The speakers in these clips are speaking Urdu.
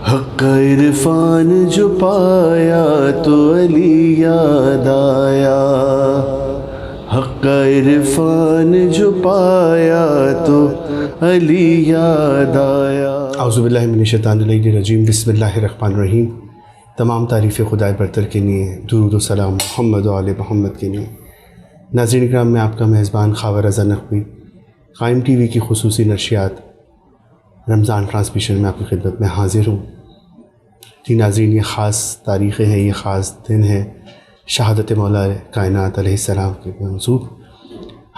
حق عرفان جو پایا تو علی یاد آیا، حق عرفان جو پایا تو علی یاد آیا۔ اعوذ باللہ من الشیطان الرجیم، بسم اللہ الرحمن الرحیم۔ تمام تعریف خدائے برتر کے لیے، درود و سلام محمد و آل محمد کے لیے۔ ناظرین کرام، میں آپ کا میزبان خاور رضا نقوی، قائم ٹی وی کی خصوصی نشریات رمضان ٹرانسمیشن میں آپ کی خدمت میں حاضر ہوں۔ جی ناظرین، یہ خاص تاریخیں ہیں، یہ خاص دن ہے شہادت مولا کائنات علیہ السلام کے منسوب۔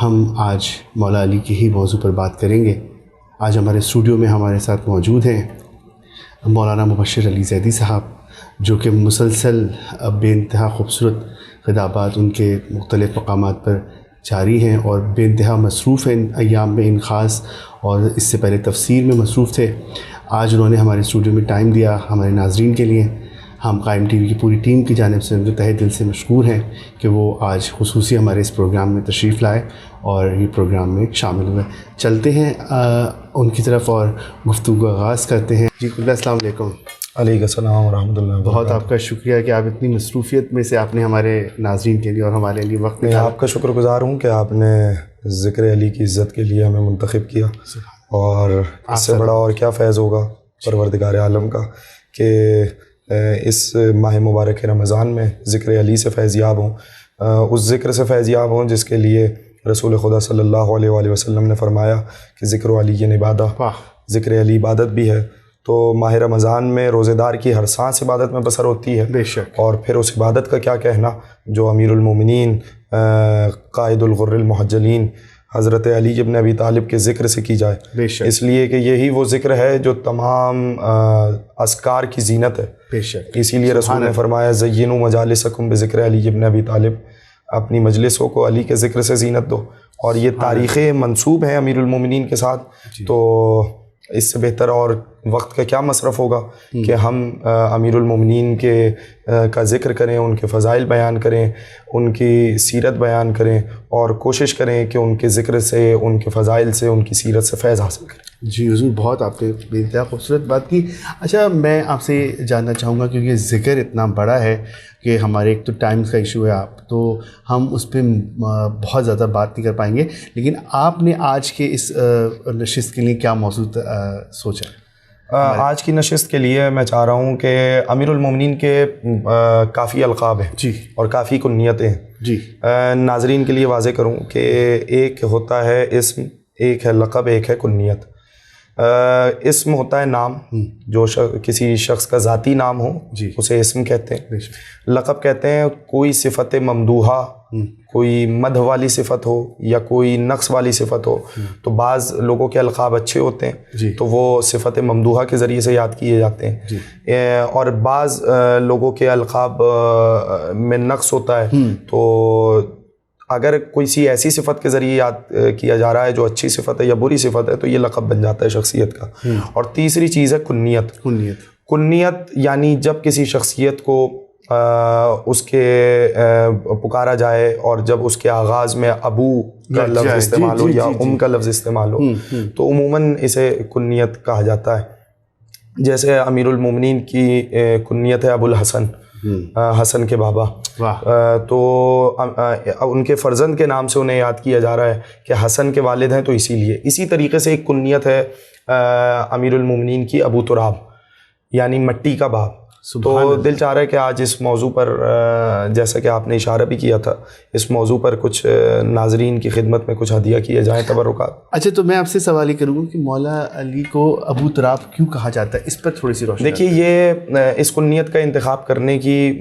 ہم آج مولا علی کے ہی موضوع پر بات کریں گے۔ آج ہمارے اسٹوڈیو میں ہمارے ساتھ موجود ہیں مولانا مبشر علی زیدی صاحب، جو کہ مسلسل بے انتہا خوبصورت خطابات ان کے مختلف مقامات پر جاری ہیں اور بے انتہا مصروف ہیں ان ایام میں، ان خاص اور اس سے پہلے تفسیر میں مصروف تھے۔ آج انہوں نے ہمارے اسٹوڈیو میں ٹائم دیا ہمارے ناظرین کے لیے۔ ہم قائم ٹی وی کی پوری ٹیم کی جانب سے ان کے تہہ دل سے مشکور ہیں کہ وہ آج خصوصی ہمارے اس پروگرام میں تشریف لائے اور یہ پروگرام میں شامل ہوئے۔ چلتے ہیں ان کی طرف اور گفتگو کا آغاز کرتے ہیں۔ جی السلام علیکم۔ علیکم السلام ورحمۃ اللہ۔ بہت آپ کا شکریہ کہ آپ اتنی مصروفیت میں سے آپ نے ہمارے ناظرین کے لیے اور ہمارے لیے وقت میں آپ کا شکر گزار ہوں کہ آپ نے ذکر علی کی عزت کے لیے ہمیں منتخب کیا، اور اس سے بڑا اور کیا فیض ہوگا پروردگار عالم کا کہ اس ماہ مبارک رمضان میں ذکر علی سے فیض یاب ہوں، اس ذکر سے فیض یاب ہوں جس کے لیے رسول خدا صلی اللہ علیہ وآلہ وسلم نے فرمایا کہ ذکر علی عبادت، ذکر علی عبادت بھی ہے۔ تو ماہ رمضان میں روزے دار کی ہر سانس عبادت میں بسر ہوتی ہے، بے شک، اور پھر اس عبادت کا کیا کہنا جو امیر المومنین قائد الغر المحجلین حضرت علی ابن ابی طالب کے ذکر سے کی جائے، بے شک، اس لیے کہ یہی وہ ذکر ہے جو تمام اذکار کی زینت ہے، بے شک۔ اسی لیے رسول نے فرمایا زینوا مجالسکم بذکر علی ابن ابی طالب، اپنی مجلسوں کو علی کے ذکر سے زینت دو، اور یہ تاریخیں منسوب ہیں امیر المومنین کے ساتھ۔ تو اس سے بہتر اور وقت کا کیا مصرف ہوگا کہ ہم امیر المومنین کے کا ذکر کریں، ان کے فضائل بیان کریں، ان کی سیرت بیان کریں، اور کوشش کریں کہ ان کے ذکر سے، ان کے فضائل سے، ان کی سیرت سے فیض حاصل کریں۔ جی حضور، بہت آپ نے بے انتہا خوبصورت بات کی۔ اچھا، میں آپ سے جاننا چاہوں گا کیونکہ ذکر اتنا بڑا ہے کہ ہمارے ایک تو ٹائم کا ایشو ہے، آپ تو ہم اس پہ بہت زیادہ بات نہیں کر پائیں گے، لیکن آپ نے آج کے اس نشست کے لیے کیا موضوع سوچا؟ آج کی نشست کے لیے میں چاہ رہا ہوں کہ امیر المومنین کے کافی القاب ہیں، جی، اور کافی کنیتیں ہیں، جی۔ ناظرین کے لیے واضح کروں کہ ایک ہوتا ہے اسم، ایک ہے لقب، ایک ہے کنیت۔ اسم ہوتا ہے نام، جو کسی شخص کا ذاتی نام ہو، جی، اسے اسم کہتے ہیں۔ لقب کہتے ہیں کوئی صفت ممدوحہ، کوئی مدح والی صفت ہو یا کوئی نقص والی صفت ہو۔ تو بعض لوگوں کے القاب اچھے ہوتے ہیں تو وہ صفت ممدوحہ کے ذریعے سے یاد کیے جاتے ہیں، اور بعض لوگوں کے القاب میں نقص ہوتا ہے، تو اگر کوئی سی ایسی صفت کے ذریعے یاد کیا جا رہا ہے جو اچھی صفت ہے یا بری صفت ہے تو یہ لقب بن جاتا ہے شخصیت کا۔ اور تیسری چیز ہے کنیت، یعنی جب کسی شخصیت کو اس کے پکارا جائے اور جب اس کے آغاز میں ابو کا لفظ استعمال ہو یا کا لفظ استعمال ہو تو عموماً اسے کنیت کہا جاتا ہے۔ جیسے امیر المومنین کی کنیت ہے ابو الحسن، حسن کے بابا، تو ان کے فرزند کے نام سے انہیں یاد کیا جا رہا ہے کہ حسن کے والد ہیں، تو اسی لیے اسی طریقے سے ایک کنیت ہے امیر المومنین کی ابو تراب، یعنی مٹی کا باپ۔ تو دل چاہ رہا ہے کہ آج اس موضوع پر، جیسا کہ آپ نے اشارہ بھی کیا تھا، اس موضوع پر کچھ ناظرین کی خدمت میں کچھ ہدیہ کیے جائیں، تبرکات۔ اچھا، تو میں آپ سے سوال ہی کروں گا کہ مولا علی کو ابو تراب کیوں کہا جاتا ہے؟ اس پر تھوڑی سی روشنی۔ دیکھیے، یہ اس کنیت کا انتخاب کرنے کی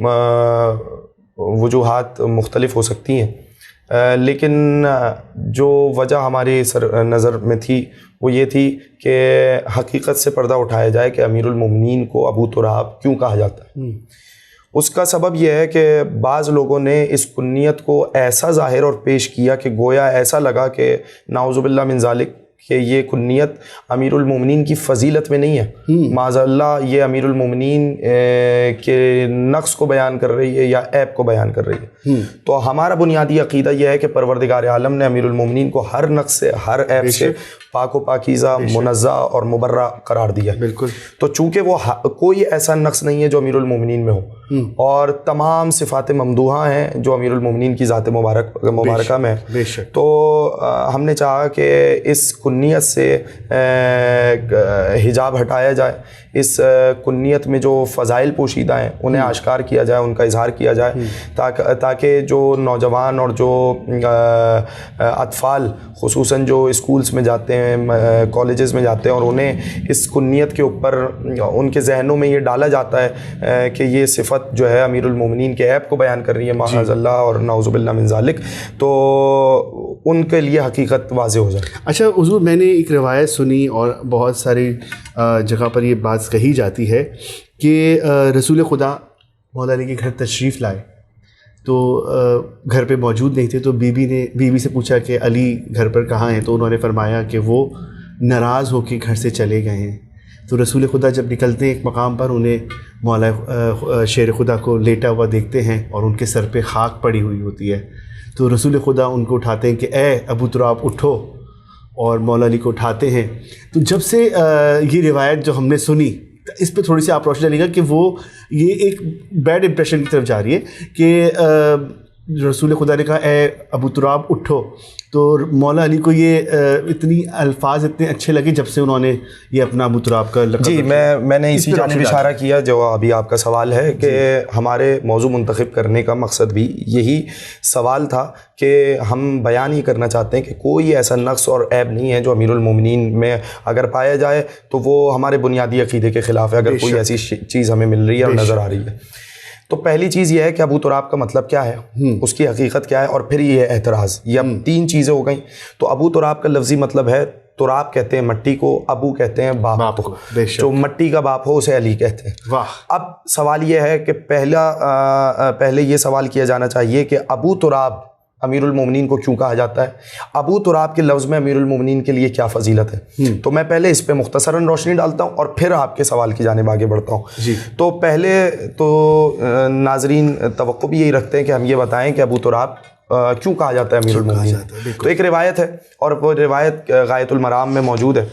وجوہات مختلف ہو سکتی ہیں، لیکن جو وجہ ہماری نظر میں تھی وہ یہ تھی کہ حقیقت سے پردہ اٹھایا جائے کہ امیر المومنین کو ابو تراب کیوں کہا جاتا ہے۔ اس کا سبب یہ ہے کہ بعض لوگوں نے اس کنیت کو ایسا ظاہر اور پیش کیا کہ گویا ایسا لگا کہ نعوذ باللہ من ذالک کہ یہ کنیت امیر المومنین کی فضیلت میں نہیں ہے، معاذ اللہ یہ امیر المومنین کے نقص کو بیان کر رہی ہے یا عیب کو بیان کر رہی ہے۔ تو ہمارا بنیادی عقیدہ یہ ہے کہ پروردگار عالم نے امیر المومنین کو ہر نقص سے، ہر عیب سے پاک و پاکیزہ، منزہ اور مبرہ قرار دیا. بالکل. تو چونکہ وہ کوئی ایسا نقص نہیں ہے جو امیر المومنین میں ہو، اور تمام صفات ممدوحہ ہیں جو امیر المومنین کی ذات مبارکہ میں ہے. تو ہم نے چاہا کہ اس کنیت سے حجاب ہٹایا جائے، اس کنیت میں جو فضائل پوشیدہ ہیں انہیں آشکار کیا جائے، ان کا اظہار کیا جائے، تاکہ جو نوجوان اور جو اطفال خصوصاً جو اسکولز میں جاتے ہیں، کالجز میں جاتے ہیں، اور انہیں اس کنیت کے اوپر ان کے ذہنوں میں یہ ڈالا جاتا ہے کہ یہ صفت جو ہے امیر المومنین کے عیب کو بیان کر رہی ہے معاذ اللہ اور نعوذ باللہ من ذالک، تو ان کے لیے حقیقت واضح ہو جائے. اچھا حضور، میں نے ایک روایت سنی اور بہت ساری جگہ پر یہ بات کہی جاتی ہے کہ رسول خدا مولا علی کے گھر تشریف لائے تو گھر پہ موجود نہیں تھے، تو بیوی سے پوچھا کہ علی گھر پر کہاں ہیں، تو انہوں نے فرمایا کہ وہ ناراض ہو کے گھر سے چلے گئے ہیں. تو رسول خدا جب نکلتے ہیں ایک مقام پر، انہیں مولا شیر خدا کو لیٹا ہوا دیکھتے ہیں اور ان کے سر پہ خاک پڑی ہوئی ہوتی ہے. تو رسول خدا ان کو اٹھاتے ہیں کہ اے ابو تراب اٹھو، اور مولا علی کو اٹھاتے ہیں. تو جب سے یہ روایت جو ہم نے سنی، اس پہ تھوڑی سی آپ روشنی ڈالیں گا کہ وہ یہ ایک بیڈ امپریشن کی طرف جا رہی ہے کہ رسول خدا نے کہا اے ابو تراب اٹھو، تو مولا علی کو یہ اتنی الفاظ اتنے اچھے لگے جب سے انہوں نے یہ اپنا ابو تراب کا لقب. جی، میں نے اسی جانب اشارہ کیا جو ابھی آپ کا سوال ہے کہ ہمارے موضوع منتخب کرنے کا مقصد بھی یہی سوال تھا کہ ہم بیان ہی کرنا چاہتے ہیں کہ کوئی ایسا نقص اور عیب نہیں ہے جو امیر المومنین میں اگر پایا جائے تو وہ ہمارے بنیادی عقیدے کے خلاف ہے، اگر کوئی ایسی چیز ہمیں مل رہی ہے اور نظر آ رہی ہے. تو پہلی چیز یہ ہے کہ ابو تراب کا مطلب کیا ہے، اس کی حقیقت کیا ہے، اور پھر یہ اعتراض. یہ اب 3 چیزیں ہو گئیں. تو ابو تراب کا لفظی مطلب ہے، تراب کہتے ہیں مٹی کو، ابو کہتے ہیں باپ کو، جو مٹی کا باپ ہو اسے علی کہتے ہیں. اب سوال یہ ہے کہ پہلے یہ سوال کیا جانا چاہیے کہ ابو تراب امیر المومنین کو کیوں کہا جاتا ہے، ابو تراب کے لفظ میں امیر المومنین کے لیے کیا فضیلت ہے. تو میں پہلے اس پہ مختصراً روشنی ڈالتا ہوں اور پھر آپ کے سوال کی جانب آگے بڑھتا ہوں. تو پہلے تو ناظرین توقع بھی یہی رکھتے ہیں کہ ہم یہ بتائیں کہ ابو تراب کیوں کہا جاتا ہے امیر المومنین. تو ایک روایت ہے اور وہ روایت غایۃ المرام میں موجود ہے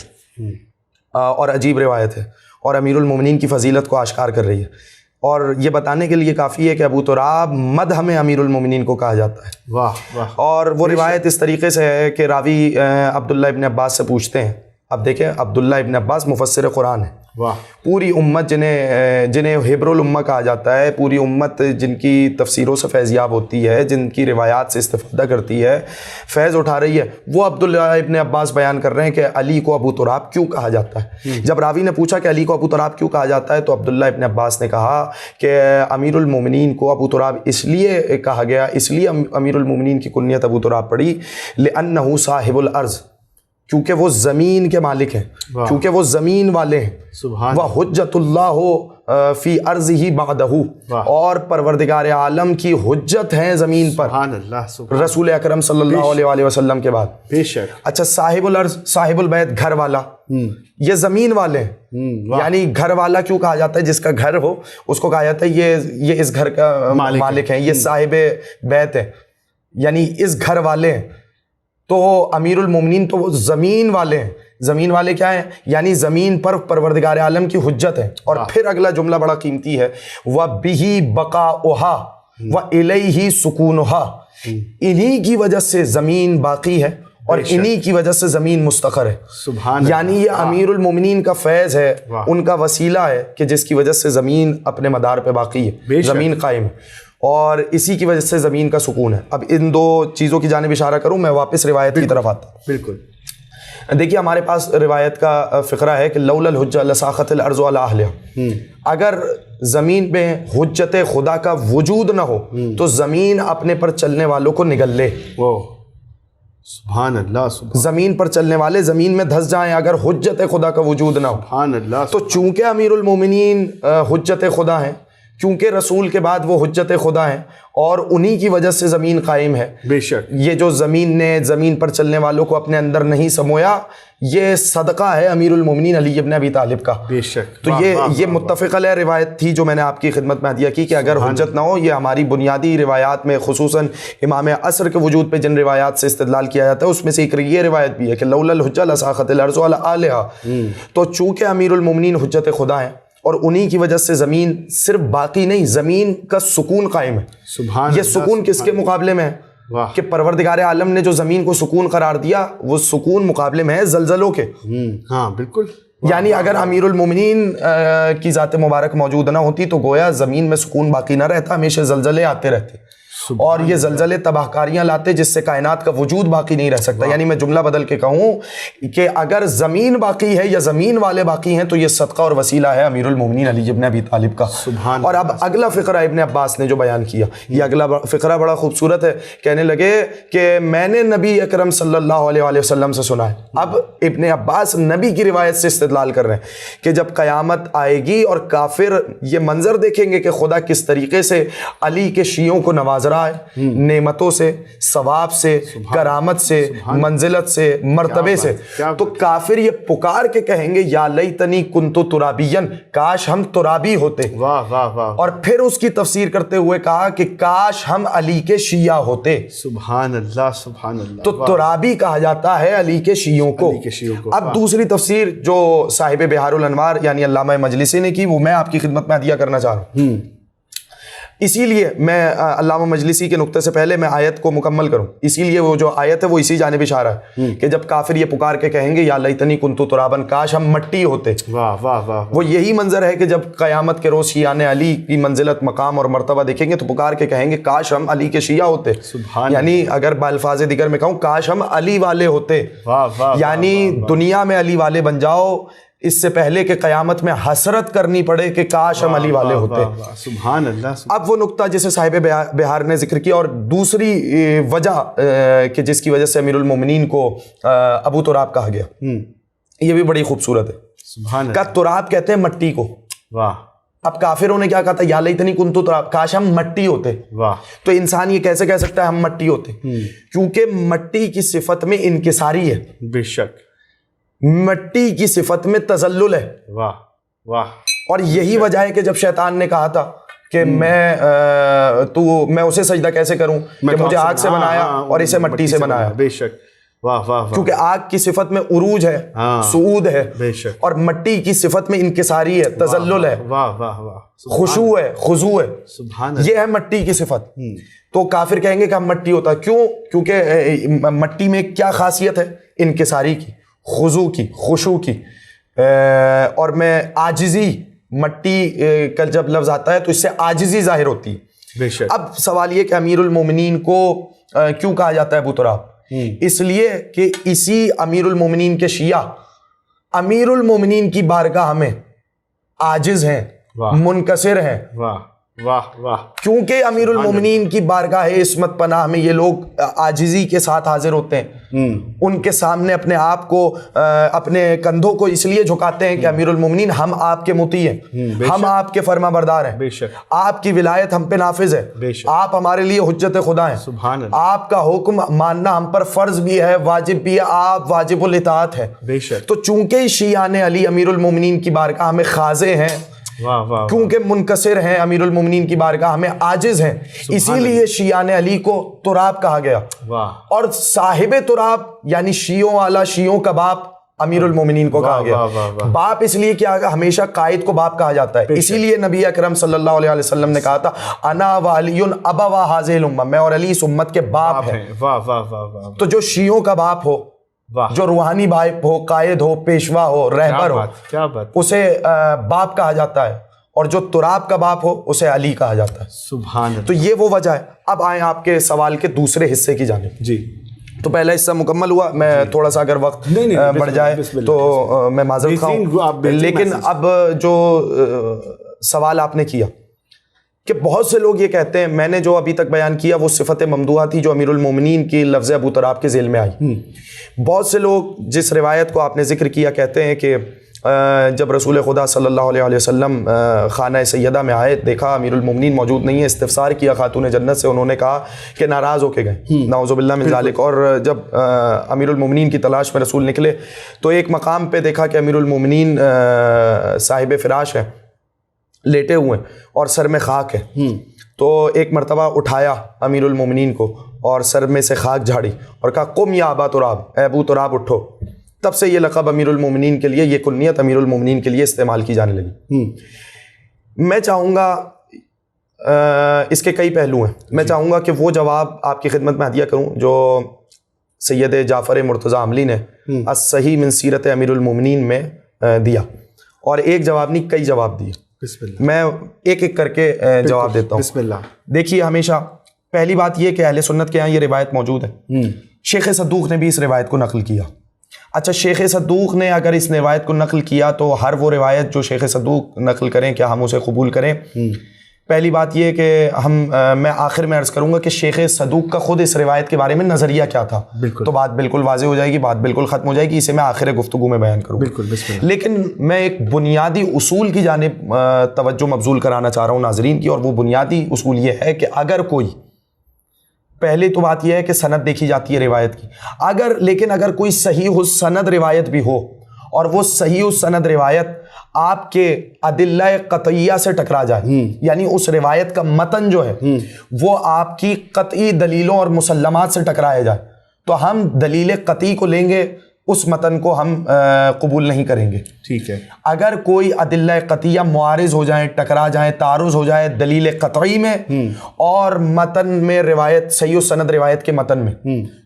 اور عجیب روایت ہے اور امیر المومنین کی فضیلت کو آشکار کر رہی ہے، اور یہ بتانے کے لیے کافی ہے کہ ابو تراب مدح میں امیر المومنین کو کہا جاتا ہے. واہ. اور وہ روایت اس طریقے سے ہے کہ راوی عبداللہ ابن عباس سے پوچھتے ہیں. اب دیکھیں، عبداللہ ابن عباس مفسر قرآن ہے. پوری امت جنہیں حبر الامہ کہا جاتا ہے، پوری امت جن کی تفسیروں سے فیض یاب ہوتی ہے، جن کی روایات سے استفادہ کرتی ہے، فیض اٹھا رہی ہے، وہ عبداللہ ابن عباس بیان کر رہے ہیں کہ علی کو ابو تراب کیوں کہا جاتا ہے. جب راوی نے پوچھا کہ علی کو ابو تراب کیوں کہا جاتا ہے تو عبداللہ ابن عباس نے کہا کہ امیر المومنین کو ابو تراب اس لیے کہا گیا، اس لیے امیر المومنین کی کنیت ابو تراب پڑی، لأنہ صاحب الارض، کیونکہ وہ زمین کے مالک ہیں، کیونکہ وہ زمین والے ہیں. وحجت اللہ فی ارضہ بعدہ، اور پروردگار عالم کی حجت ہیں زمین پر رسول اکرم صلی اللہ علیہ وسلم کے بعد. بے شک. اچھا، صاحب الارض، صاحب البیت، گھر والا، یہ زمین والے ہیں. یعنی گھر والا کیوں کہا جاتا ہے؟ جس کا گھر ہو اس کو کہا جاتا ہے یہ اس گھر کا مالک ہے، یہ صاحب بیت ہے، یعنی اس گھر والے ہیں. تو امیر المومنین تو وہ زمین والے ہیں. زمین والے کیا ہیں؟ یعنی زمین پر پروردگار عالم کی حجت ہے. اور پھر اگلا جملہ بڑا قیمتی ہے، وَبِهِ بَقَاؤُهَا وَإِلَيْهِ سُكُونُهَا، انہی کی وجہ سے زمین باقی ہے اور انہی کی وجہ سے زمین مستقر ہے. سبحان. یعنی یہ امیر المومنین کا فیض ہے، ان کا وسیلہ ہے کہ جس کی وجہ سے زمین اپنے مدار پہ باقی ہے، زمین قائم ہے، اور اسی کی وجہ سے زمین کا سکون ہے. اب ان 2 چیزوں کی جانب اشارہ کروں، میں واپس روایت کی طرف آتا ہوں. بالکل. دیکھیے، ہمارے پاس روایت کا فقرہ ہے کہ لولا الحجہ لساخت الارض علی اہلہا، اگر زمین میں حجت خدا کا وجود نہ ہو تو زمین اپنے پر چلنے والوں کو نگل لے. سبحان اللہ. زمین پر چلنے والے زمین میں دھس جائیں اگر حجت خدا کا وجود نہ ہو. سبحان اللہ. تو چونکہ امیر المومنین حجت خدا ہیں کیونکہ رسول کے بعد وہ حجت خدا ہیں اور انہی کی وجہ سے زمین قائم ہے. بے شک یہ جو زمین نے زمین پر چلنے والوں کو اپنے اندر نہیں سمویا، یہ صدقہ ہے امیر المومنین علی ابن ابی طالب کا. بے شک. تو یہ متفق علیہ روایت تھی جو میں نے آپ کی خدمت میں عطیہ کی کہ اگر حجت نہ ہو، یہ ہماری بنیادی روایات میں خصوصاً امام عصر کے وجود پہ جن روایات سے استدلال کیا جاتا ہے اس میں سے ایک یہ روایت بھی ہے کہ لولا الحجہ لساخت الارض علی اہلہا. تو چونکہ امیر المومنین حجت خدا ہیں اور انہی کی وجہ سے زمین صرف باقی نہیں، زمین کا سکون قائم ہے. سبحان یہ سکون کس کے مقابلے میں ہے کہ پروردگار عالم نے جو زمین کو سکون قرار دیا، وہ سکون مقابلے میں ہے زلزلوں کے. ہاں بالکل. یعنی اگر امیر المومنین کی ذات مبارک موجود نہ ہوتی تو گویا زمین میں سکون باقی نہ رہتا، ہمیشہ زلزلے آتے رہتے اور یہ زلزلے تباہ کاریاں لاتے جس سے کائنات کا وجود باقی نہیں رہ سکتا. یعنی میں جملہ بدل کے کہوں کہ اگر زمین باقی ہے یا زمین والے باقی ہیں تو یہ صدقہ اور وسیلہ ہے امیر المومنین علی ابن ابی طالب کا. اور اب اگلا فقرہ ابن عباس نے جو بیان کیا، یہ اگلا فقرہ بڑا خوبصورت ہے. کہنے لگے کہ میں نے نبی اکرم صلی اللہ علیہ وآلہ وسلم سے سنا ہے. اب ابن عباس نبی کی روایت سے استدلال کر رہے ہیں کہ جب قیامت آئے گی اور کافر یہ منظر دیکھیں گے کہ خدا کس طریقے سے علی کے شیعوں کو نواز رہا ہے، نعمتوں سے، ثواب سے، کرامت سے، منزلت سے، مرتبے سے، تو کافر یہ پکار کے کہیں گے یا لیتنی کنت ترابین، کاش ہم ترابی ہوتے. واہ واہ واہ. اور پھر اس کی تفسیر کرتے ہوئے کہا کہ کاش ہم علی کے شیعہ ہوتے. سبحان اللہ سبحان اللہ. تو ترابی کہا جاتا ہے علی کے شیعوں کو. اب دوسری تفسیر جو صاحب بہار الانوار یعنی علامہ مجلسی نے کی وہ میں آپ کی خدمت میں عطیہ کرنا چاہ رہا ہوں. اسی لیے میں علامہ مجلسی کے نقطے سے پہلے میں آیت کو مکمل کروں، اسی لیے وہ جو آیت ہے وہ اسی جانب اشارہ ہے کہ جب کافر یہ پکار کے کہیں گے یا لیتنی کنت ترابا، کاش ہم مٹی ہوتے. واہ واہ واہ. وہ یہی منظر ہے کہ جب قیامت کے روز شیعان علی کی منزلت، مقام اور مرتبہ دیکھیں گے تو پکار کے کہیں گے کاش ہم علی کے شیعہ ہوتے. یعنی اگر بالفاظ دیگر میں کہوں کاش ہم علی والے ہوتے. یعنی دنیا میں علی والے بن جاؤ اس سے پہلے کہ قیامت میں حسرت کرنی پڑے کہ کاش ہم علی والے ہوتے. سبحان اللہ. اب وہ نقطہ جسے صاحب بہار نے ذکر کیا اور دوسری وجہ کہ جس کی وجہ سے امیر المومنین کو ابو تراب کہا گیا، یہ بھی بڑی خوبصورت ہے. سبحان اللہ. کا تراب کہتے ہیں مٹی کو. واہ. اب کافروں نے کیا کہا تھا یا لیتنی کنت تراب، کاش ہم مٹی ہوتے. واہ. تو انسان یہ کیسے کہہ سکتا ہے ہم مٹی ہوتے؟ کیونکہ مٹی کی صفت میں انکساری ہے. بے شک. مٹی کی صفت میں تزلل ہے. واہ واہ. اور یہی وجہ ہے کہ جب شیطان نے کہا تھا کہ میں اسے سجدہ کیسے کروں کہ مجھے آگ سے بنایا اور اسے مٹی سے بنایا. بے شک. واہ واہ. کیونکہ آگ کی صفت میں عروج ہے، صعود ہے، اور مٹی کی صفت میں انکساری ہے، تزلل ہے، واہ واہ واہ، خشوع ہے، خضوع ہے. سبحان. یہ ہے مٹی کی صفت. تو کافر کہیں گے کہ ہم مٹی ہوتا. کیوں؟ کیونکہ مٹی میں کیا خاصیت ہے؟ انکساری کی، خضوع کی، خشوع کی. اور میں عاجزی، مٹی کا جب لفظ آتا ہے تو اس سے عاجزی ظاہر ہوتی ہے. بے شک. اب سوال یہ کہ امیر المومنین کو کیوں کہا جاتا ہے ابو تراب؟ اس لیے کہ اسی امیر المومنین کے شیعہ امیر المومنین کی بارگاہ میں عاجز ہیں، منکسر ہیں. واہ واہ واہ. کیونکہ امیر المومنین کی بارگاہ عصمت پناہ میں یہ لوگ عاجزی کے ساتھ حاضر ہوتے ہیں. ان کے سامنے اپنے آپ کو، اپنے کندھوں کو اس لیے جھکاتے ہیں کہ امیر المومنین ہم آپ کے مطیع ہیں، ہم آپ کے فرما بردار ہیں، آپ کی ولایت ہم پہ نافذ ہے، آپ ہمارے لیے حجت خدا ہیں، آپ کا حکم ماننا ہم پر فرض بھی ہے، واجب بھی ہے، آپ واجب الاطاعت ہے. تو چونکہ شیعان علی امیر المومنین کی بارگاہ میں خاضع ہیں، کیونکہ منکسر ہیں، امیر المومنین کی بارگاہ میں عاجز ہیں، اسی لیے شیعان علی کو تراب کہا گیا. اور صاحب تراب یعنی شیعوں والا، شیعوں کا باپ امیر المومنین کو کہا گیا. باپ اس لیے کیا، ہمیشہ قائد کو باپ کہا جاتا ہے. اسی لیے نبی اکرم صلی اللہ علیہ وسلم نے کہا تھا انا وعلی ابوا هذه الامه، میں اور علی اس امت کے باپ ہیں. تو جو شیعوں کا باپ ہو، جو روحانی باپ ہو، قائد ہو، پیشوا ہو، رہبر ہو، اسے باپ کہا جاتا ہے. اور جو تراب کا باپ ہو اسے علی کہا جاتا ہے. سبحان. تو یہ وہ وجہ ہے. اب آئیں آپ کے سوال کے دوسرے حصے کی جانب. جی. تو پہلا حصہ مکمل ہوا. میں تھوڑا سا اگر وقت بڑھ جائے تو میں معذرت خواہ، لیکن اب جو سوال آپ نے کیا کہ بہت سے لوگ یہ کہتے ہیں، میں نے جو ابھی تک بیان کیا وہ صفت ممدوحہ تھی جو امیر المومنین کی لفظ ابو تراب کے ذیل میں آئی. بہت سے لوگ جس روایت کو آپ نے ذکر کیا کہتے ہیں کہ جب رسول خدا صلی اللہ علیہ وسلم خانہ سیدہ میں آئے، دیکھا امیر المومنین موجود نہیں ہے، استفسار کیا خاتون جنت سے، انہوں نے کہا کہ ناراض ہو کے گئے، نعوذ باللہ من ذالک۔ اور جب امیر المومنین کی تلاش میں رسول نکلے تو ایک مقام پہ دیکھا کہ امیر المومنین صاحب فراش ہے، لیٹے ہوئے ہیں اور سر میں خاک ہے۔ تو ایک مرتبہ اٹھایا امیر المومنین کو اور سر میں سے خاک جھاڑی اور کہا قم یا ابا تراب، اے ابو تراب اٹھو۔ تب سے یہ لقب امیر المومنین کے لیے، یہ کنیت امیر المومنین کے لیے استعمال کی جانے لگی۔ میں چاہوں گا اس کے کئی پہلو ہیں، میں چاہوں گا کہ وہ جواب آپ کی خدمت میں ہدیہ کروں جو سید جعفر مرتضیٰ عملی نے الصحیح من سیرت امیر المومنین میں دیا، اور ایک جواب نہیں کئی جواب دیے۔ بسم اللہ، میں ایک ایک کر کے جواب دیتا ہوں۔ بسم اللہ۔ دیکھیے، ہمیشہ پہلی بات یہ کہ اہل سنت کے یہاں یہ روایت موجود ہے، شیخ صدوق نے بھی اس روایت کو نقل کیا۔ اچھا، شیخ صدوق نے اگر اس روایت کو نقل کیا تو ہر وہ روایت جو شیخ صدوق نقل کریں کیا ہم اسے قبول کریں؟ پہلی بات یہ کہ میں آخر میں عرض کروں گا کہ شیخ صدوق کا خود اس روایت کے بارے میں نظریہ کیا تھا، تو بات بالکل واضح ہو جائے گی، بات بالکل ختم ہو جائے گی، اسے میں آخر گفتگو میں بیان کروں گا۔ لیکن میں ایک بنیادی اصول کی جانب توجہ مبذول کرانا چاہ رہا ہوں ناظرین کی، اور وہ بنیادی اصول یہ ہے کہ اگر کوئی، پہلے تو بات یہ ہے کہ سند دیکھی جاتی ہے روایت کی، لیکن اگر کوئی صحیح السند روایت بھی ہو اور وہ صحیح السند روایت آپ کے ادلہ قطعیہ سے ٹکرا جائے، یعنی اس روایت کا متن جو ہے وہ آپ کی قطعی دلیلوں اور مسلمات سے ٹکرایا جائے، تو ہم دلیل قطعی کو لیں گے، اس متن کو ہم قبول نہیں کریں گے۔ ٹھیک ہے، اگر کوئی ادلہ قطعیہ معارض ہو جائیں، ٹکرا جائیں، تعارض ہو جائے دلیل قطعی میں اور متن میں، روایت صحیح السند روایت کے متن میں،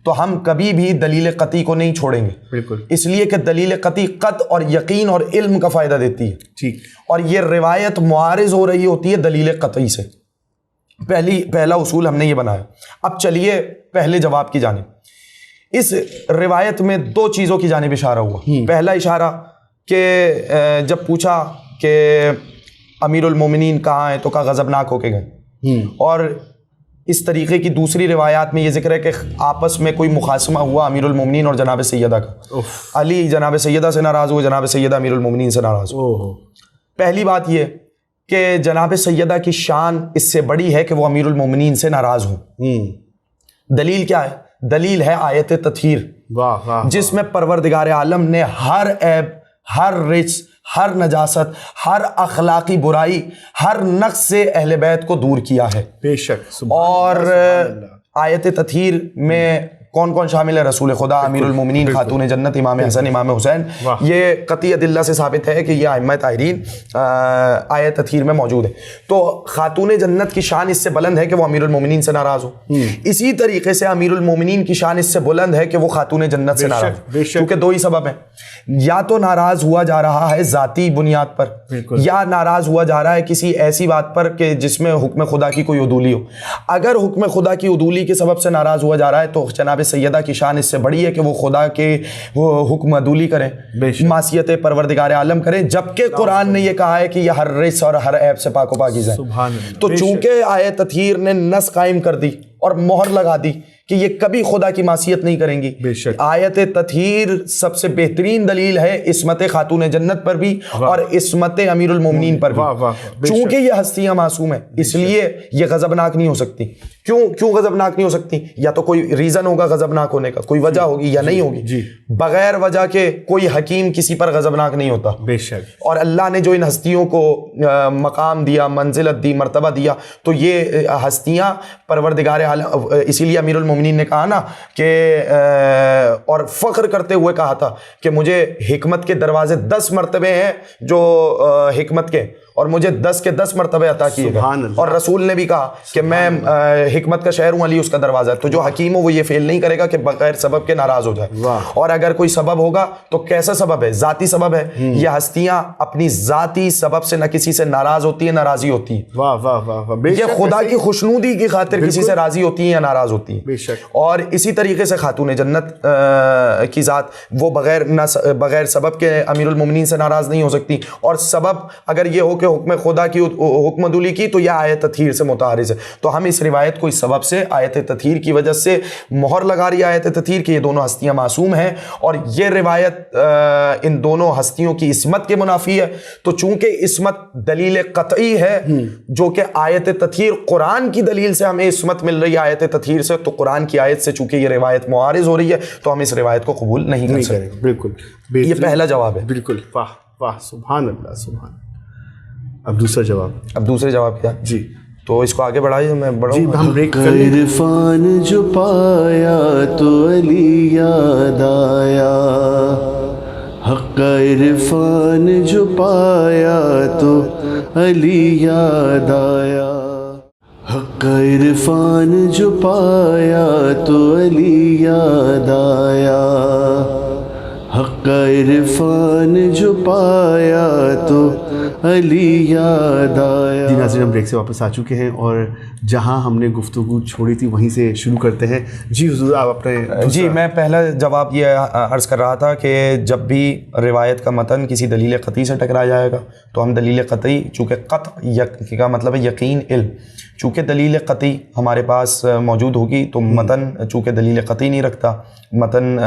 تو ہم کبھی بھی دلیل قطعی کو نہیں چھوڑیں گے، بالکل، اس لیے کہ دلیل قطعی قطع اور یقین اور علم کا فائدہ دیتی ہے۔ ٹھیک، اور یہ روایت معارض ہو رہی ہوتی ہے دلیل قطعی سے۔ پہلا اصول ہم نے یہ بنایا۔ اب چلیے پہلے جواب کی جانب۔ اس روایت میں دو چیزوں کی جانب اشارہ ہوا۔ پہلا اشارہ کہ جب پوچھا کہ امیر المومنین کہاں ہیں تو کہا غضبناک ہو کے گئے، اور اس طریقے کی دوسری روایات میں یہ ذکر ہے کہ آپس میں کوئی مخاصمہ ہوا امیر المومنین اور جناب سیدہ کا، علی جناب سیدہ سے ناراض ہوئے، جناب سیدہ امیر المومنین سے ناراض ہوئے۔ پہلی بات یہ کہ جناب سیدہ کی شان اس سے بڑی ہے کہ وہ امیر المومنین سے ناراض ہوں۔ دلیل کیا ہے؟ دلیل ہے آیت تطہیر، جس میں پروردگار عالم نے ہر عیب، ہر رجس، ہر نجاست، ہر اخلاقی برائی، ہر نقص سے اہل بیت کو دور کیا ہے۔ بے شک۔ اور آیت تطہیر میں کون کون شامل ہے؟ رسول خدا، امیر المومنین، خاتون جنت، امام حسن، امام حسین۔ یہ قطعی ادلہ سے ثابت ہے کہ یہ ائمہ طاہرین آیت تطہیر میں موجود ہے۔ تو خاتون جنت کی شان اس سے بلند ہے کہ وہ امیر المومنین سے ناراض ہو، اسی طریقے سے امیر المومنین کی شان اس سے بلند ہے کہ وہ خاتون جنت سے ناراض ہو، کیونکہ دو ہی سبب ہیں، یا تو ناراض ہوا جا رہا ہے ذاتی بنیاد پر، یا ناراض ہوا جا رہا ہے کسی ایسی بات پر کہ جس میں حکم خدا کی کوئی عدولی ہو۔ اگر حکم خدا کی عدولی کے سبب سے ناراض ہوا جا رہا ہے تو جناب سیدہ کی شان اس سے بڑی ہے کہ وہ خدا کے حکم عدولی کریں، معصیت پروردگار عالم کریں، جبکہ قرآن نے یہ کہا ہے کہ یہ ہر رجس اور ہر عیب سے پاک و پاکیزہ ہے۔ تو چونکہ آیت تطہیر نے نص قائم کر دی اور مہر لگا دی کہ یہ کبھی خدا کی معصیت نہیں کریں گی، آیت تطہیر سب سے بہترین دلیل ہے عصمت خاتون جنت پر بھی اور عصمت امیر المومنین پر بھی۔ چونکہ یہ ہستیاں معصوم ہیں اس لیے یہ غضبناک نہیں ہو سکتی۔ کیوں غضبناک نہیں ہو سکتی؟ یا تو کوئی ریزن ہوگا غضبناک ہونے کا، کوئی وجہ ہوگی یا نہیں ہوگی۔ بغیر وجہ کے کوئی حکیم کسی پر غضبناک نہیں ہوتا۔ بے شک۔ اور اللہ نے جو ان ہستیوں کو مقام دیا، منزلت دی، مرتبہ دیا، تو یہ ہستیاں پروردگار عالم، اسی لیے امیر المومنین نے کہا نا کہ اور فخر کرتے ہوئے کہا تھا کہ مجھے حکمت کے دروازے 10 مرتبے ہیں جو حکمت کے، اور مجھے 10 کے 10 مرتبے عطا کیے گئے۔ اور رسول نے بھی کہا کہ میں حکمت کا شہر ہوں، علی اس کا دروازہ ہے۔ تو جو حکیم ہو وہ یہ فیل نہیں کرے گا کہ بغیر سبب کے ناراض ہو جائے، اور اگر کوئی سبب ہوگا تو کیسا سبب ہے؟ ذاتی سبب ہے۔ یہ ہستیاں اپنی ذاتی سبب سے نہ کسی سے ناراض ہوتی ہیں نہ راضی ہوتی ہیں، یہ خدا کی خوشنودی کی خاطر کسی سے راضی ہوتی ہیں یا ناراض ہوتی ہیں۔ اور اسی طریقے سے خاتون جنت کی ذات وہ بغیر سبب کے امیر المومنین سے ناراض نہیں ہو سکتی، اور سبب اگر یہ ہو کہ حکم خدا کی حکم عدولی کی تو یہ آیت تطہیر سے متعارض ہے. تو ہم اس روایت کو اس سبب سے آیت تطہیر کی وجہ سے مہر لگا رہی ہے آیت تطہیر کہ یہ دونوں ہستیاں معصوم ہیں, اور یہ روایت ان دونوں ہستیوں کی عصمت کے منافی ہے. تو چونکہ عصمت دلیل قطعی ہے جو کہ آیت تطہیر قرآن کی دلیل سے ہمیں عصمت مل رہی ہے آیت تطہیر سے, تو قرآن کی آیت سے چونکہ یہ روایت معارض ہو رہی ہے تو ہم اس روایت کو قبول نہیں کر سکتے. بالکل, یہ پہلا جواب ہے. بالکل, واہ واہ, سبحان اللہ, سبحان. اب دوسرا جواب. اب دوسرے جواب کیا؟ جی تو اس کو آگے بڑھائیے, میں بڑھاؤں. ہم بریک کر لیں. عرفان جو پایا تو علی یاد آیا, حق عرفان جو پایا تو علی یاد آیا, حق عرفان جو پایا تو علی یاد آیا, حق عرفان جو پایا تو علی یاد آیا. جی ناظرین, ہم بریک سے واپس آ چکے ہیں اور جہاں ہم نے گفتگو چھوڑی تھی وہیں سے شروع کرتے ہیں. جی حضور, آپ اپنے. جی, میں پہلا جواب یہ عرض کر رہا تھا کہ جب بھی روایت کا متن کسی دلیل قطعی سے ٹکرا جائے گا تو ہم دلیل قطعی, چونکہ قطع کا مطلب ہے یقین, علم, چونکہ دلیل قطعی ہمارے پاس موجود ہوگی تو متن چونکہ دلیل قطعی نہیں رکھتا متن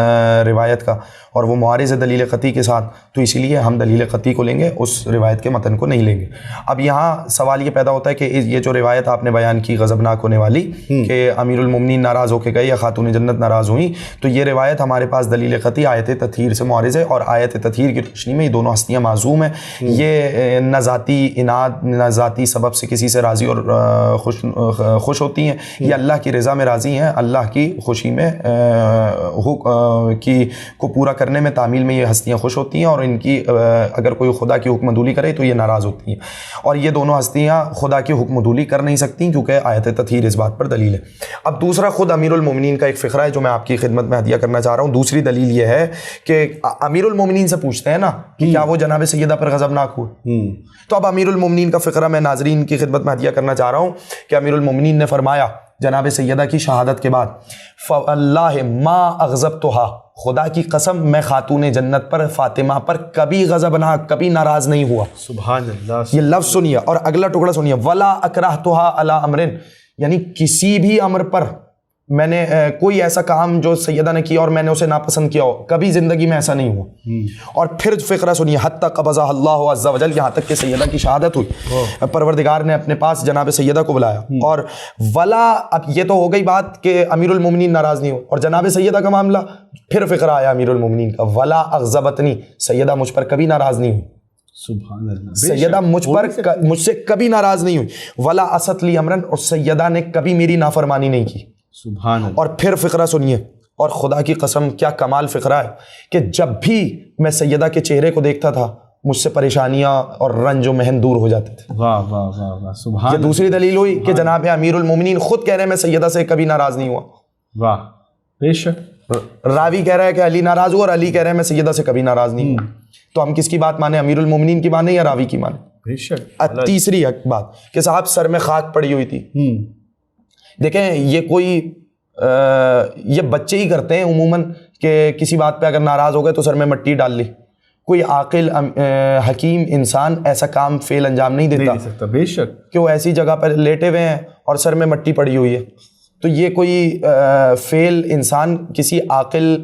روایت کا, اور وہ معارض ہے دلیل قطعی کے ساتھ, تو اسی لیے ہم دلیل قطعی کو لیں گے, اس روایت کے متن کو نہیں لیں گے. اب یہاں سوال یہ پیدا ہوتا ہے کہ یہ جو روایت آپ نے بیان کی غضبناک ہونے والی کہ امیر المومنین ناراض ہو کے گئے یا خاتون جنت ناراض ہوئیں, تو یہ روایت ہمارے پاس دلیل قطعی آیت تطہیر سے معارض ہے, اور آیت تطہیر کی روشنی میں یہ دونوں ہستیاں معصوم ہیں. یہ نہ ذاتی اناد نہ ذاتی سبب سے کسی سے راضی اور خوش ہوتی ہیں, یہ اللہ کی رضا میں راضی ہیں, اللہ کی خوشی میں کو پورا کرنے میں, تعمیل میں یہ ہستیاں خوش ہوتی ہیں, اور ان کی اگر کوئی خدا کی حکم عدولی کرے تو یہ ناراض ہوتی ہیں, اور یہ دونوں ہستیاں خدا کی حکم عدولی کر نہیں سکتی کیونکہ آیت تطہیر اس بات پر دلیل ہے. اب دوسرا خود امیر المومنین کا ایک فقرہ ہے جو میں آپ کی خدمت میں ہدیہ کرنا چاہ رہا ہوں. دوسری دلیل یہ ہے کہ امیر المومنین سے پوچھتے ہیں نا کہ کیا وہ جناب سیدہ پر غضبناک ہوئے, تو اب امیر المومنین کا فقرہ میں ناظرین کی خدمت میں ہدیہ کرنا چاہ رہا ہوں کہ امیر المومنین نے فرمایا جناب سیدہ کی شہادت کے بعد, فواللہ ما اغضبتھا, خدا کی قسم میں خاتون جنت پر فاطمہ پر کبھی غضبناک, کبھی ناراض نہیں ہوا. سبحان اللہ. یہ لفظ سنیے اور اگلا ٹکڑا سنیے, ولا اکرہتھا علی امر, یعنی کسی بھی امر پر میں نے کوئی ایسا کام جو سیدہ نے کیا اور میں نے اسے ناپسند کیا ہو, کبھی زندگی میں ایسا نہیں ہوا. اور پھر فقرہ سنیے, حتی قبضہ اللہ عز وجل, یہاں تک کہ سیدہ کی شہادت ہوئی, پروردگار نے اپنے پاس جناب سیدہ کو بلایا. اور ولا, اب یہ تو ہو گئی بات کہ امیر المومنین ناراض نہیں ہو, اور جناب سیدہ کا معاملہ پھر فقرہ آیا امیر المومنین کا, ولا اغضبتنی, سیدہ مجھ پر کبھی ناراض نہیں ہوئی. سبحان اللہ. سیدہ مجھ سے کبھی ناراض نہیں ہوئی. ولا اسط لی امرن, اور سیدہ نے کبھی میری نافرمانی نہیں کی. سبحان اللہ. اور پھر فقرہ سنیے, اور خدا کی قسم کیا کمال فقرہ ہے کہ جب بھی میں سیدہ کے چہرے کو دیکھتا تھا مجھ سے پریشانیاں اور رنج و محن دور ہو جاتے تھے. واہ واہ واہ واہ, سبحان. یہ دوسری دلیل ہوئی کہ جناب امیر المومنین خود کہہ رہے ہیں میں سیدہ سے کبھی ناراض نہیں ہوا. واہ, بے شک. راوی کہہ رہا ہے کہ علی ناراض ہوا, اور علی کہہ رہے ہیں میں سیدہ سے کبھی ناراض نہیں ہوا. تو ہم کس کی بات مانیں, امیر المومنین کی مانیں یا راوی کی مانیں؟ بے شک. تیسری بات کہ صاحب سر میں خاک پڑی ہوئی تھی. دیکھیں یہ کوئی یہ بچے ہی کرتے ہیں عموماً کہ کسی بات پہ اگر ناراض ہو گئے تو سر میں مٹی ڈال لی. کوئی عاقل حکیم انسان ایسا کام فعل انجام نہیں دیتا. بے شک. کہ وہ ایسی جگہ پر لیٹے ہوئے ہیں اور سر میں مٹی پڑی ہوئی ہے, تو یہ کوئی فعل انسان کسی عاقل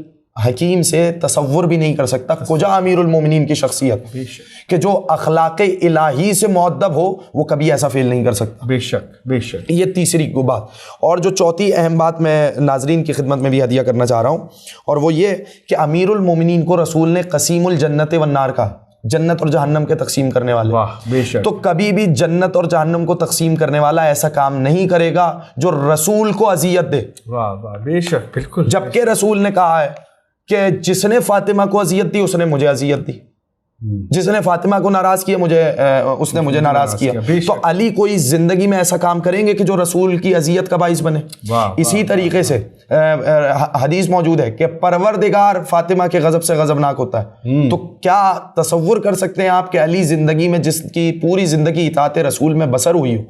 حکیم سے تصور بھی نہیں کر سکتا. کجا امیر المومنین کی شخصیت کہ جو اخلاق الہی سے مؤدب ہو وہ کبھی ایسا فعل نہیں کر سکتا. بے شک, بے شک. یہ تیسری بات. اور جو چوتھی اہم بات میں ناظرین کی خدمت میں بھی ہدیہ کرنا چاہ رہا ہوں, اور وہ یہ کہ امیر المومنین کو رسول نے قسیم الجنت والنار کہا, جنت اور جہنم کے تقسیم کرنے والے. واہ, بے شک. تو کبھی بھی جنت اور جہنم کو تقسیم کرنے والا ایسا کام نہیں کرے گا جو رسول کو اذیت دے. واہ واہ, بے شک, بالکل. جبکہ رسول نے کہا ہے کہ جس نے فاطمہ کو اذیت دی اس نے مجھے اذیت دی, جس نے فاطمہ کو ناراض کیا اس نے مجھے ناراض کیا. تو علی کوئی زندگی میں ایسا کام کریں گے کہ جو رسول کی اذیت کا باعث بنے. اسی طریقے سے حدیث موجود ہے کہ پروردگار فاطمہ کے غضب سے غضبناک ہوتا ہے. تو کیا تصور کر سکتے ہیں آپ کہ علی زندگی میں جس کی پوری زندگی اطاعت رسول میں بسر ہوئی ہو,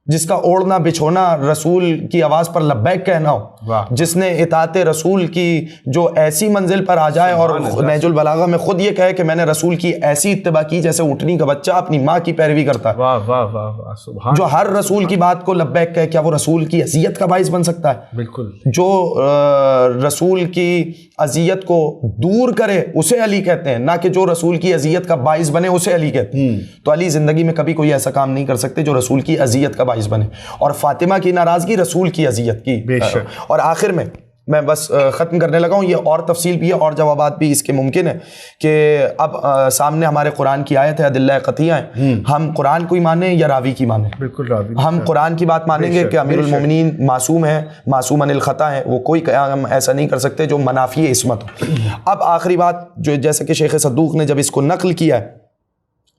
جس کا اوڑھنا بچھونا رسول کی آواز پر لبیک کہنا ہو, جس نے اطاعت رسول کی جو ایسی منزل پر آ جائے اور نہج البلاغہ میں خود یہ کہے کہ میں نے رسول کی ایسی اتباع کی جیسے اونٹنی کا بچہ اپنی ماں کی پیروی کرتا ہے. واہ واہ واہ واہ سبحان. جو ہر رسول کی بات کو لبیک کہے, کیا وہ رسول کی اذیت کا باعث بن سکتا ہے؟ بالکل. جو رسول کی اذیت کو دور کرے اسے علی کہتے ہیں, نہ کہ جو رسول کی اذیت کا باعث بنے اسے علی کہتے ہیں. تو علی زندگی میں کبھی کوئی ایسا کام نہیں کر سکتے جو رسول کی اذیت کا باعث بنے, اور فاطمہ کی ناراضگی رسول کی اذیت کی. اور آخر میں بس ختم کرنے لگا ہوں, یہ اور تفصیل بھی ہے اور جوابات بھی اس کے ممکن ہے کہ اب سامنے ہمارے قرآن کی آیت ہے, ادلہ قطعیہ ہیں, ہم قرآن کو ہی مانیں یا راوی کی مانیں؟ بالکل راوی. ہم قرآن کی بات مانیں گے کہ امیر المومنین معصوم ہے, معصوم عن الخطا ہے, وہ کوئی ہم ایسا نہیں کر سکتے جو منافی عصمت ہو. اب آخری بات جو جیسے کہ شیخ صدوق نے جب اس کو نقل کیا ہے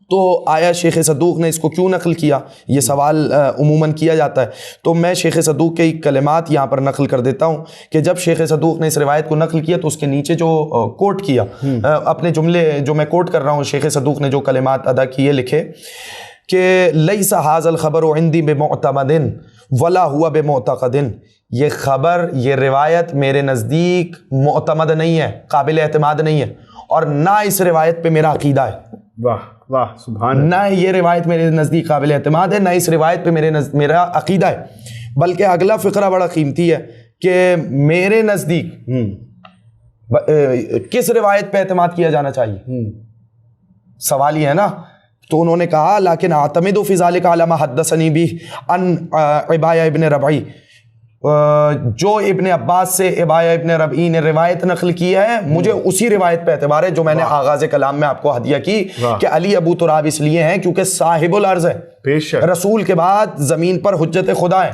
تو آیا شیخ صدوق نے اس کو کیوں نقل کیا, یہ سوال عموماً کیا جاتا ہے. تو میں شیخ صدوق کے کلمات یہاں پر نقل کر دیتا ہوں کہ جب شیخ صدوق نے اس روایت کو نقل کیا تو اس کے نیچے جو کوٹ کیا, اپنے جملے جو میں کوٹ کر رہا ہوں, شیخ صدوق نے جو کلمات ادا کیے لکھے کہ لیس ھذا الخبر عندی بمعتمد ولا ہوا بمعتقد, یہ خبر یہ روایت میرے نزدیک معتمد نہیں ہے, قابل اعتماد نہیں ہے, اور نہ اس روایت پہ میرا عقیدہ ہے. واہ واہ سبحان. نہ یہ روایت میرے نزدیک قابل اعتماد ہے, نہ اس روایت پہ میرا عقیدہ ہے. بلکہ اگلا فقرہ بڑا قیمتی ہے کہ میرے نزدیک کس روایت پہ اعتماد کیا جانا چاہیے, سوال یہ ہے نا. تو انہوں نے کہا لیکن اعتمد فی ذلک علی ما حدثنی به عن عبایہ ابن ربعی, جو ابن عباس سے عبایہ ابن ربعی نے روایت نقل کی ہے, مجھے اسی روایت پہ اعتبار ہے جو میں نے آغاز کلام میں آپ کو ہدیہ کی کہ علی ابو تراب اس لیے ہیں کیونکہ صاحب الارض ہے, رسول کے بعد زمین پر حجت خدا ہے,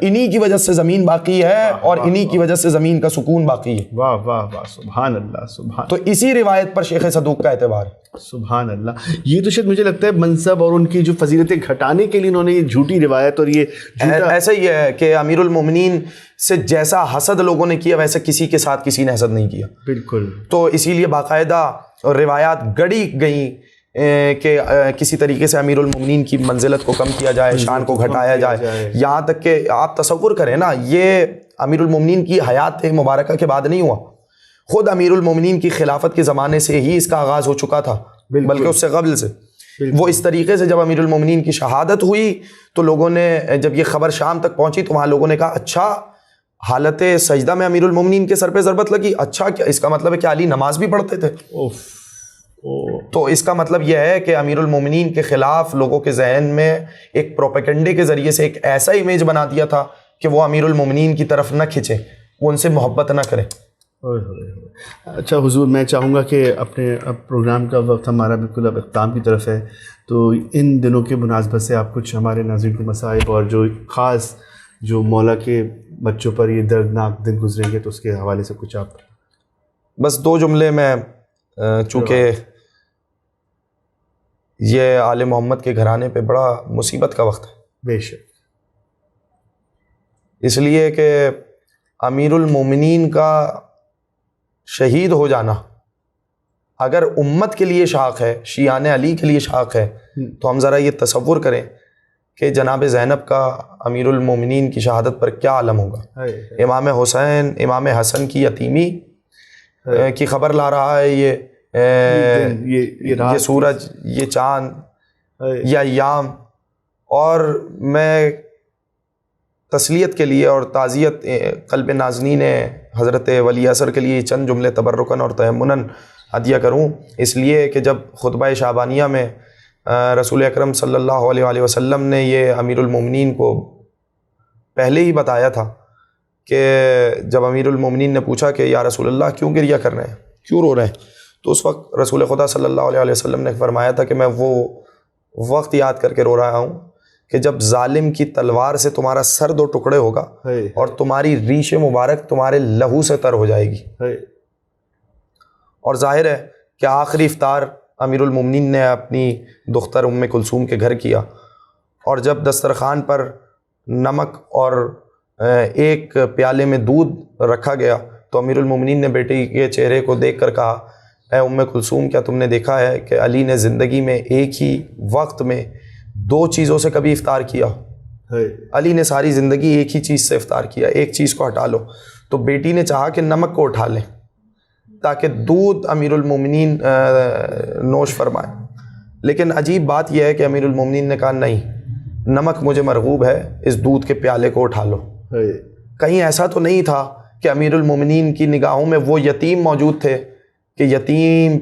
انہی کی وجہ سے زمین باقی ہے اور انہی کی وجہ سے زمین کا سکون باقی ہے. واہ واہ واہ سبحان اللہ سبحان. تو اسی روایت پر شیخ صدوق کا اعتبار ہے. سبحان اللہ. یہ تو شاید مجھے لگتا ہے منصب اور ان کی جو فضیلتیں گھٹانے کے لیے انہوں نے یہ جھوٹی روایت اور یہ ایسا ہی ہے کہ امیر المومنین سے جیسا حسد لوگوں نے کیا ویسے کسی کے ساتھ کسی نے حسد نہیں کیا. بالکل. تو اسی لیے باقاعدہ روایات گڑی گئیں کہ کسی طریقے سے امیر المومنین کی منزلت کو کم کیا جائے, شان کو گھٹایا جائے, یہاں تک کہ آپ تصور کریں نا, یہ امیر المومنین کی حیات مبارکہ کے بعد نہیں ہوا, خود امیر المومنین کی خلافت کے زمانے سے ہی اس کا آغاز ہو چکا تھا, بلکہ اس سے قبل سے. وہ اس طریقے سے جب امیر المومنین کی شہادت ہوئی تو لوگوں نے, جب یہ خبر شام تک پہنچی تو وہاں لوگوں نے کہا اچھا حالت سجدہ میں امیر المومنین کے سر پہ ضربت لگی, اچھا کیا اس کا مطلب ہے کہ علی نماز بھی پڑھتے تھے. تو اس کا مطلب یہ ہے کہ امیر المومنین کے خلاف لوگوں کے ذہن میں ایک پروپیگنڈے کے ذریعے سے ایک ایسا امیج بنا دیا تھا کہ وہ امیر المومنین کی طرف نہ کھنچیں, وہ ان سے محبت نہ کریں. اچھا حضور, میں چاہوں گا کہ اپنے اب پروگرام کا وقت ہمارا بالکل اب اختتام کی طرف ہے, تو ان دنوں کے مناسبت سے آپ کچھ ہمارے ناظرین کو مصائب اور جو خاص جو مولا کے بچوں پر یہ دردناک دن گزریں گے تو اس کے حوالے سے کچھ آپ. بس 2 جملے میں, چونکہ یہ آل محمد کے گھرانے پہ بڑا مصیبت کا وقت ہے. بے شک. اس لیے کہ امیر المومنین کا شہید ہو جانا اگر امت کے لیے شاق ہے, شیعان علی کے لیے شاق ہے, تو ہم ذرا یہ تصور کریں کہ جناب زینب کا امیر المومنین کی شہادت پر کیا عالم ہوگا. امام حسین, امام حسن کی یتیمی کی خبر لا رہا ہے یہ سورج, یہ چاند, یہ ایام. اور میں تسلیت کے لیے اور تعزیت قلب نازنین حضرت ولی اثر کے لیے چند جملے تبرکاً اور تیمناً ہدیہ کروں, اس لیے کہ جب خطبہ شعبانیہ میں رسول اکرم صلی اللہ علیہ وآلہ وسلم نے یہ امیر المومنین کو پہلے ہی بتایا تھا کہ جب امیر المومنین نے پوچھا کہ یا رسول اللہ کیوں گریہ کر رہے ہیں, کیوں رو رہے ہیں, تو اس وقت رسول خدا صلی اللہ علیہ وسلم نے فرمایا تھا کہ میں وہ وقت یاد کر کے رو رہا ہوں کہ جب ظالم کی تلوار سے تمہارا سر 2 ٹکڑے ہوگا اور تمہاری ریش مبارک تمہارے لہو سے تر ہو جائے گی. اور ظاہر ہے کہ آخری افطار امیر المومنین نے اپنی دختر ام کلثوم کے گھر کیا, اور جب دسترخوان پر نمک اور ایک پیالے میں دودھ رکھا گیا تو امیر المومنین نے بیٹی کے چہرے کو دیکھ کر کہا, اے ام کلثوم, کیا تم نے دیکھا ہے کہ علی نے زندگی میں ایک ہی وقت میں 2 چیزوں سے کبھی افطار کیا؟ علی نے ساری زندگی ایک ہی چیز سے افطار کیا, ایک چیز کو ہٹا لو. تو بیٹی نے چاہا کہ نمک کو اٹھا لیں تاکہ دودھ امیر المومنین نوش فرمائیں, لیکن عجیب بات یہ ہے کہ امیر المومنین نے کہا نہیں, نمک مجھے مرغوب ہے, اس دودھ کے پیالے کو اٹھا لو. کہیں ایسا تو نہیں تھا کہ امیر المومنین کی نگاہوں میں وہ یتیم موجود تھے کہ یتیم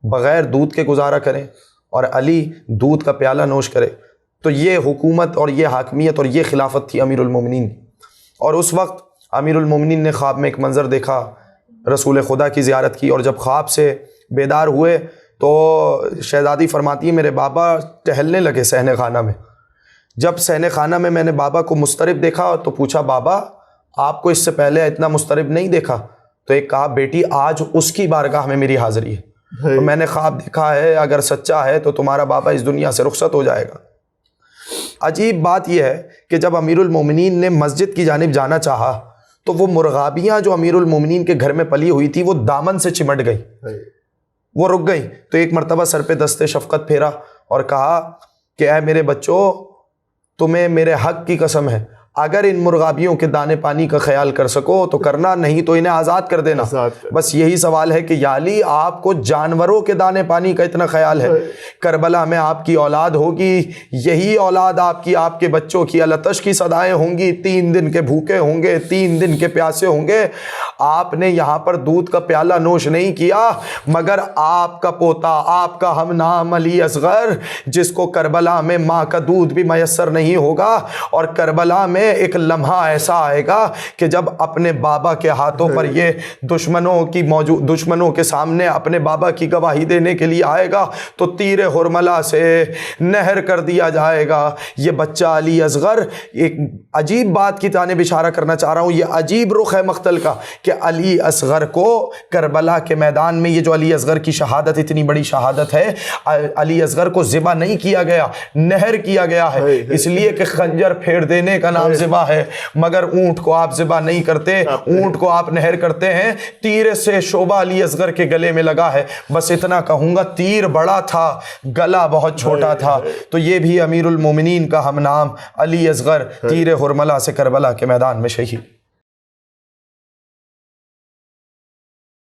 بغیر دودھ کے گزارا کریں اور علی دودھ کا پیالہ نوش کرے. تو یہ حکومت اور یہ حاکمیت اور یہ خلافت تھی امیر المومنین. اور اس وقت امیر المومنین نے خواب میں ایک منظر دیکھا, رسول خدا کی زیارت کی, اور جب خواب سے بیدار ہوئے تو شہزادی فرماتی ہے میرے بابا ٹہلنے لگے صحن خانہ میں. جب صحن خانہ میں میں نے بابا کو مضطرب دیکھا تو پوچھا بابا آپ کو اس سے پہلے اتنا مضطرب نہیں دیکھا؟ تو ایک کہا بیٹی آج اس کی بارگاہ میں میری حاضری ہے, تو میں نے خواب دیکھا ہے, اگر سچا ہے تو تمہارا بابا اس دنیا سے رخصت ہو جائے گا. عجیب بات یہ ہے کہ جب امیر المومنین نے مسجد کی جانب جانا چاہا تو وہ مرغابیاں جو امیر المومنین کے گھر میں پلی ہوئی تھی وہ دامن سے چمٹ گئی, وہ رک گئی. تو ایک مرتبہ سر پہ دست شفقت پھیرا اور کہا کہ اے میرے بچوں, تمہیں میرے حق کی قسم ہے, اگر ان مرغابیوں کے دانے پانی کا خیال کر سکو تو کرنا, نہیں تو انہیں آزاد کر دینا. بس یہی سوال ہے کہ یا علی آپ کو جانوروں کے دانے پانی کا اتنا خیال ہے, کربلا میں آپ کی اولاد ہوگی, یہی اولاد آپ کے بچوں کی التش کی صدائیں ہوں گی, 3 دن کے بھوکے ہوں گے, 3 دن کے پیاسے ہوں گے. آپ نے یہاں پر دودھ کا پیالہ نوش نہیں کیا, مگر آپ کا پوتا, آپ کا ہم نام علی اصغر, جس کو کربلا میں ماں کا دودھ بھی میسر نہیں ہوگا, اور کربلا میں ایک لمحہ ایسا آئے گا کہ جب اپنے بابا کے ہاتھوں پر یہ دشمنوں کے سامنے اپنے بابا کی گواہی دینے کے لیے آئے گا تو تیر ہرملا سے نہر کر دیا جائے گا. یہ بچہ علی اصغر, ایک عجیب بات کی جانب اشارہ کرنا چاہ رہا ہوں, یہ عجیب رخ ہے مقتل کا کہ علی اصغر کو کربلا کے میدان میں, یہ جو علی اصغر کی شہادت اتنی بڑی شہادت ہے, علی اصغر کو ذبح نہیں کیا گیا, نہر کیا گیا ہے, اس لیے کہ خنجر پھیر دینے کا نام ذبح ہے, مگر اونٹ کو آپ ذبح نہیں کرتے, اونٹ کو آپ نہر کرتے ہیں. تیر سے شعبہ علی اصغر کے گلے میں لگا ہے. بس اتنا کہوں گا, تیر بڑا تھا, گلا بہت چھوٹا تھا. تو یہ بھی امیر المومنین کا ہم نام علی اصغر تیر ہرملا سے کربلا کے میدان میں شہید.